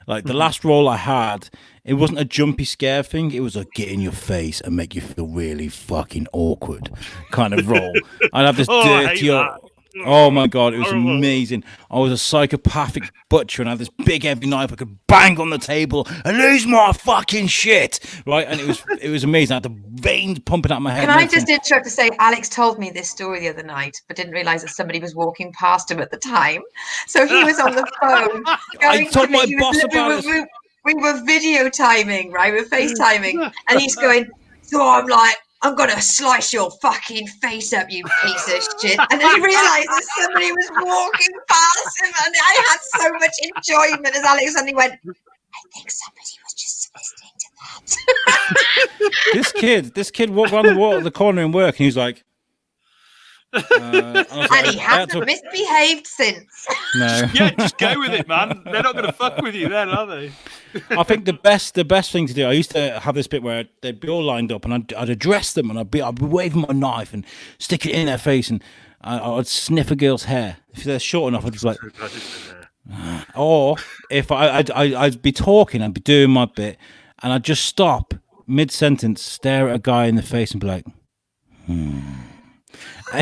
Like the last role I had, it wasn't a jumpy scare thing. It was a get in your face and make you feel really fucking awkward kind of role. I'd have this dirty. Oh my God, it was Horrible. amazing. I was a psychopathic butcher and I had this big heavy knife I could bang on the table and lose my fucking shit. Right, and it was amazing. I had the veins pumping out my head. Can I just interrupt to say, Alex told me this story the other night, but didn't realise that somebody was walking past him at the time. So he was on the phone. I told my boss about it. We were video timing, right? We were FaceTiming. And he's going, so I'm like, I'm going to slice your fucking face up, you piece of shit. And then he realised that somebody was walking past him. And I had so much enjoyment as Alex suddenly went, I think somebody was just listening to that. This kid walked around the corner in work and he was like, and he hasn't misbehaved since. No. Yeah, just go with it, man. They're not going to fuck with you then, are they? I think the best thing to do. I used to have this bit where they'd be all lined up, and I'd address them, and I'd be waving my knife and stick it in their face, and I'd sniff a girl's hair if they're short enough. I'd just like, or if I'd be talking, I'd be doing my bit, and I'd just stop mid sentence, stare at a guy in the face, and be like,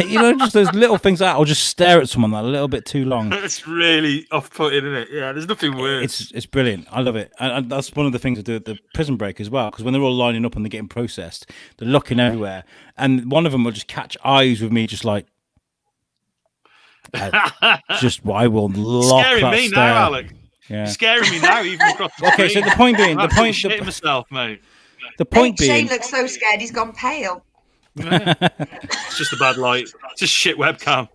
You know, just those little things like that. I'll just stare at someone that a little bit too long. It's really off-putting, isn't it? Yeah, there's nothing worse. It's brilliant. I love it. And that's one of the things I do at the Prison Break as well, because when they're all lining up and they're getting processed, they're looking everywhere. And one of them will just catch eyes with me, just like, I will lock scaring that me stare. now, Alec. Yeah. You're scaring me now, even across the Okay, so screen. the point being, I'm shitting myself, mate. The point Shane being, looks so scared he's gone pale. It's just a bad light. It's just shit webcam.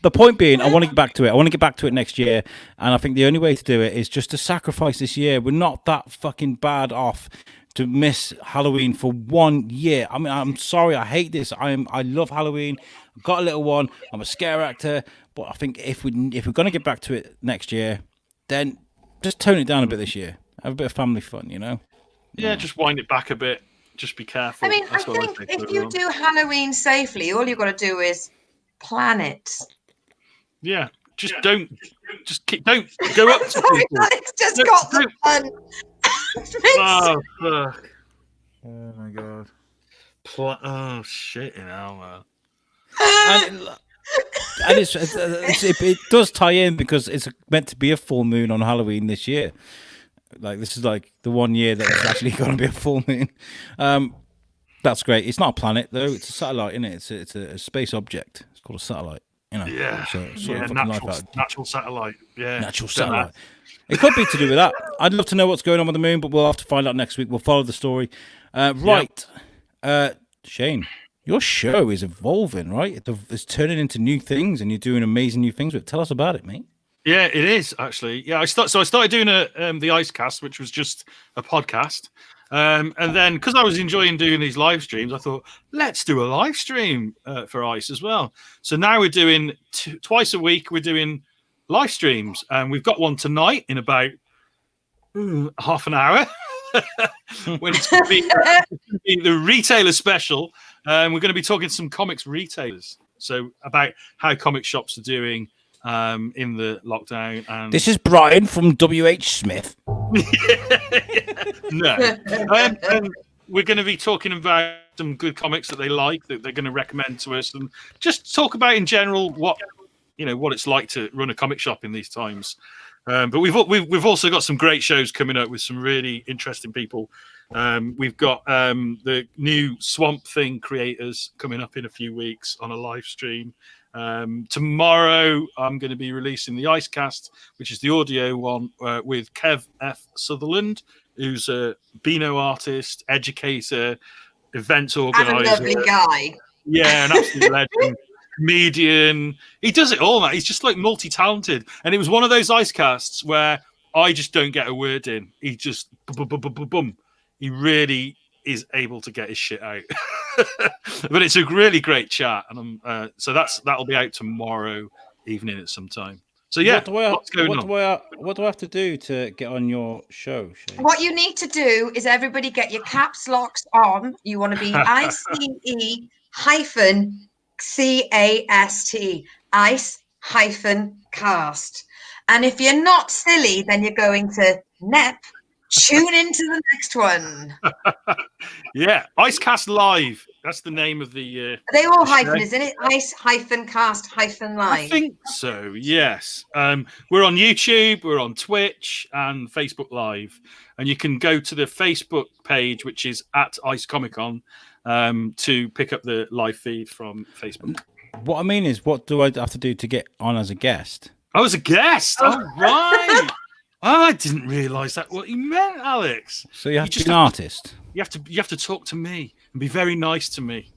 the point being, I want to get back to it. I want to get back to it next year, and I think the only way to do it is just to sacrifice this year. We're not that fucking bad off to miss Halloween for 1 year. I mean, I'm sorry, I hate this. I love Halloween. I've got a little one. I'm a scare actor, but I think if we're going to get back to it next year, then just tone it down a bit this year. Have a bit of family fun, you know? Yeah, just wind it back a bit. Just be careful. I mean, I think if you do Halloween safely, all you've got to do is plan it. Yeah, just don't go up to Sorry, people. it's just got the fun. Oh fuck! Oh my god! Oh shit! You know, man. And it does tie in because it's meant to be a full moon on Halloween this year. Like, this is like the 1 year that it's actually going to be a full moon. That's great. It's not a planet though; it's a satellite, isn't it? It's a space object. It's called a satellite. You know. Yeah. So Natural satellite. Yeah. Natural satellite. It could be to do with that. I'd love to know what's going on with the moon, but we'll have to find out next week. We'll follow the story. Right. Shane, your show is evolving, right? It's turning into new things, and you're doing amazing new things with it. Tell us about it, mate. Yeah, it is actually. Yeah, I started doing the Ice Cast, which was just a podcast, and then because I was enjoying doing these live streams, I thought let's do a live stream for Ice as well. So now we're doing twice a week. We're doing live streams, and we've got one tonight in about half an hour. When it's going to be the retailer special, we're going to be talking to some comics retailers, so about how comic shops are doing in the lockdown. And this is Brian from WH Smith. No, and we're going to be talking about some good comics that they like, that they're going to recommend to us, and just talk about in general what it's like to run a comic shop in these times. But we've also got some great shows coming up with some really interesting people. We've got the new Swamp Thing creators coming up in a few weeks on a live stream. Tomorrow I'm going to be releasing the Icecast, which is the audio one with Kev F. Sutherland, who's a Beano artist, educator, events organizer. And a lovely guy. Yeah, an absolute legend. Comedian. He does it all, man. He's just like multi-talented. And it was one of those Icecasts where I just don't get a word in. He just boom. He really is able to get his shit out. But it's a really great chat, and so that'll be out tomorrow evening at some time. So yeah, what do I have to do to get on your show, Shane? What you need to do is everybody get your caps locks on. You want to be ICE-CAST. And if you're not silly, then you're going to tune into the next one. Yeah, Icecast Live That's the name of the. Are they all the hyphen, show. isn't it? Ice-cast-live. I think so. Yes. We're on YouTube. We're on Twitch and Facebook Live, and you can go to the Facebook page, which is at Ice Comic Con, to pick up the live feed from Facebook. What I mean is, what do I have to do to get on as a guest? I was a guest. Oh, right. I didn't realise that what you meant, Alex. So you have to be an artist. You have to talk to me and be very nice to me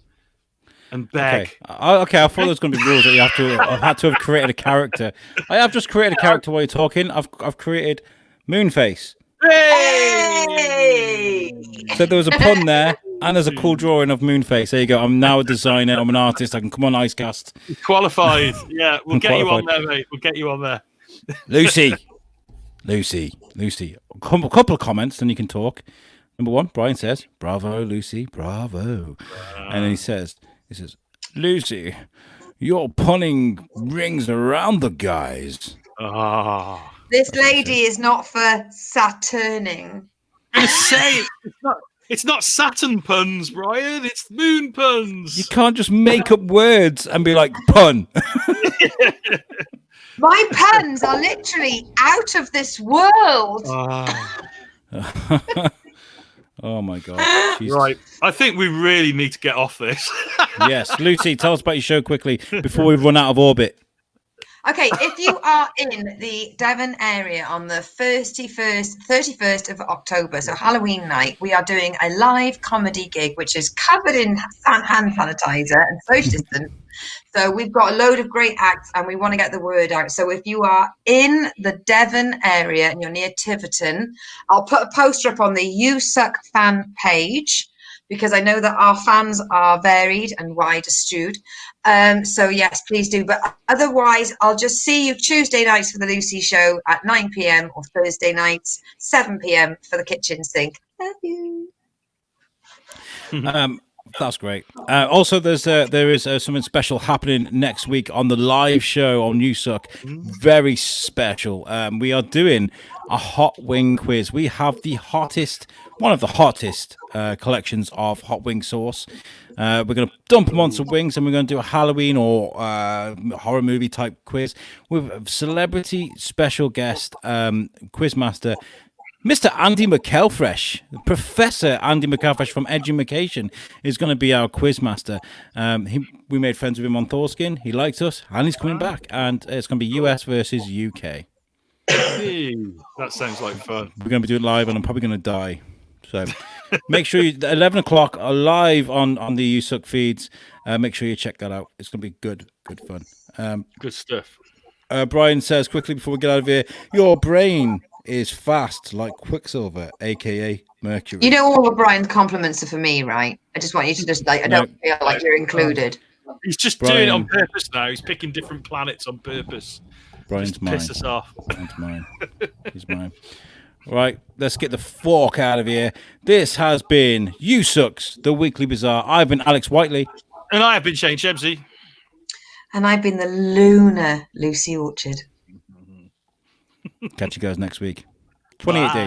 and beg. Okay. I thought there was going to be rules that you have to. I've had to have created a character. I have just created a character while you're talking. I've created Moonface. Hey! So there was a pun there, and there's a cool drawing of Moonface. There you go. I'm now a designer. I'm an artist. I can come on Icecast. Qualified. Yeah, we'll get you on Qualified. there, mate. We'll get you on there. Lucy. A couple of comments, then you can talk. Number one, Brian says, "Bravo, Lucy, bravo," and then he says, "Lucy, your punning rings around the guys." Ah. This lady is not for Saturning. I'm gonna say it's not Saturn puns, Brian. It's moon puns. You can't just make up words and be like pun. My puns are literally out of this world. Oh my god! Jesus. Right, I think we really need to get off this. Yes, Lucy, tell us about your show quickly before we run out of orbit. Okay, if you are in the Devon area on the 31st of October, so Halloween night, we are doing a live comedy gig, which is covered in hand sanitizer and social distance. So we've got a load of great acts and we want to get the word out. So if you are in the Devon area and you're near Tiverton, I'll put a poster up on the USUK fan page, because I know that our fans are varied and wide astute. So yes, please do. But otherwise, I'll just see you Tuesday nights for the Lucy show at 9 p.m. or Thursday nights, 7 p.m. for the kitchen sink. Love you. That's great. Also, there is something special happening next week on the live show on USUK. Very special. We are doing a hot wing quiz. We have one of the hottest collections of hot wing sauce. We're going to dump them on some wings, and we're going to do a Halloween or horror movie type quiz with a celebrity special guest quizmaster, Mr. Andy McElfresh. Professor Andy McElfresh from Education is going to be our quizmaster. We made friends with him on Thorskin. He liked us, and he's coming back. And it's going to be US versus UK. That sounds like fun. We're going to be doing it live, and I'm probably going to die. So make sure 11 o'clock are live on the USUK feeds. Make sure you check that out. It's going to be good fun. Good stuff. Brian says quickly before we get out of here, your brain is fast like Quicksilver, aka Mercury. You know, all of Brian's compliments are for me, right? I just want you to just I don't feel like you're included. He's just doing it on purpose now. He's picking different planets on purpose. Brian's just mine. Piss us off. Brian's mine. He's mine. Right, let's get the fork out of here. This has been USUK's The Weekly Bazaar. I've been Alex Whiteley. And I have been Shane Shebsey. And I've been the lunar Lucy Orchard. Catch you guys next week. 28 days.